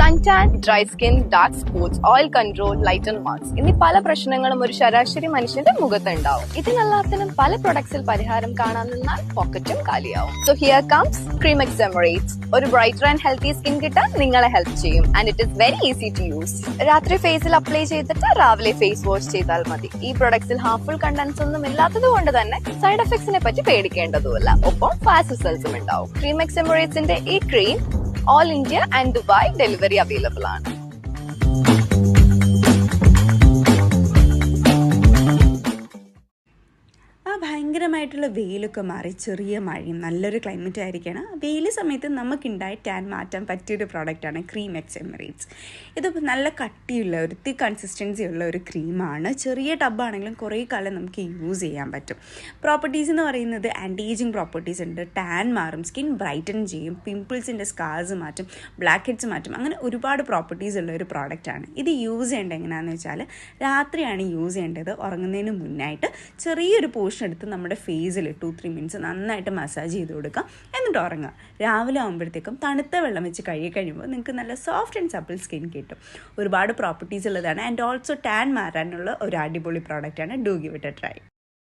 Suntan, dry skin, dark sports, oil control, lighten marks എന്നീ പല പ്രശ്നങ്ങളും ഒരു ശരാശരി മനുഷ്യന്റെ മുഖത്ത് ഉണ്ടാവും. ഇതിനെല്ലാത്തിനും പല പ്രൊഡക്ട്സിൽ പരിഹാരം കാണാൻ നിന്നാൽ പോക്കറ്റും കാലിയാവും. So here comes Creamex Emirates. ഒരു ബ്രൈറ്റർ ആൻഡ് ഹെൽത്തി സ്കിൻ കിട്ടാൻ നിങ്ങളെ ഹെൽപ്പ് ചെയ്യും. And it is very easy to use. രാത്രി ഫേസിൽ അപ്ലൈ ചെയ്തിട്ട് രാവിലെ ഫേസ് വാഷ് ചെയ്താൽ മതി. ഈ പ്രൊഡക്ട്സിൽ ഹാർംഫുൾ കണ്ടന്റ്സ് ഒന്നും ഇല്ലാത്തത് കൊണ്ട് തന്നെ സൈഡ് എഫക്ട്സിനെ പറ്റി പേടിക്കേണ്ടതുമില്ല. ഒപ്പം ഫാസ്റ്റ് റിസൾട്ട്സും ഉണ്ടാവും. ക്രീമെക്സ് എമറേറ്റ്സിന്റെ ഈ cream all India and Dubai delivery available ആണ്. ഭയങ്കരമായിട്ടുള്ള വെയിലൊക്കെ മാറി ചെറിയ മഴയും നല്ലൊരു ക്ലൈമറ്റ് ആയിരിക്കണം. വെയിൽ സമയത്ത് നമുക്കുണ്ടായി ടാൻ മാറ്റാൻ പറ്റിയൊരു പ്രോഡക്റ്റാണ് ക്രീമെക്സ് എമറേറ്റ്സ്. ഇത് നല്ല കട്ടിയുള്ള ഒരു തിക്ക് കൺസിസ്റ്റൻസി ഉള്ള ഒരു ക്രീമാണ്. ചെറിയ ടബാണെങ്കിലും കുറേ കാലം നമുക്ക് യൂസ് ചെയ്യാൻ പറ്റും. പ്രോപ്പർട്ടീസ് എന്ന് പറയുന്നത് ആൻറ്റി ഏജിങ് പ്രോപ്പർട്ടീസ് ഉണ്ട്. ടാൻ മാറും, സ്കിൻ ബ്രൈറ്റൻ ചെയ്യും, പിമ്പിൾസിൻ്റെ സ്കാർസ് മാറ്റും, ബ്ലാക്ക് ഹെഡ്സ് മാറ്റും, അങ്ങനെ ഒരുപാട് പ്രോപ്പർട്ടീസ് ഉള്ള ഒരു പ്രോഡക്റ്റാണ്. ഇത് യൂസ് ചെയ്യേണ്ടത് എങ്ങനെയാണെന്ന് വെച്ചാൽ രാത്രിയാണ് യൂസ് ചെയ്യേണ്ടത്. ഉറങ്ങുന്നതിന് മുന്നായിട്ട് ചെറിയൊരു പോർഷൻ എടുത്ത് നമ്മുടെ ഫേസിൽ 2-3 മിനിറ്റ്സ് നന്നായിട്ട് മസാജ് ചെയ്ത് കൊടുക്കുക. എന്നിട്ട് ഉറങ്ങുക. രാവിലെ ആകുമ്പോഴത്തേക്കും തണുത്ത വെള്ളം വെച്ച് കഴുകി കഴിയുമ്പോൾ നിങ്ങൾക്ക് നല്ല സോഫ്റ്റ് ആൻഡ് സപ്പിൾ സ്കിൻ കിട്ടും. ഒരുപാട് പ്രോപ്പർട്ടീസ് ഉള്ളതാണ്. ആൻഡ് ഓൾസോ ടാൻ മാറാനുള്ള ഒരു അടിപൊളി പ്രോഡക്റ്റാണ്. Do give it A try.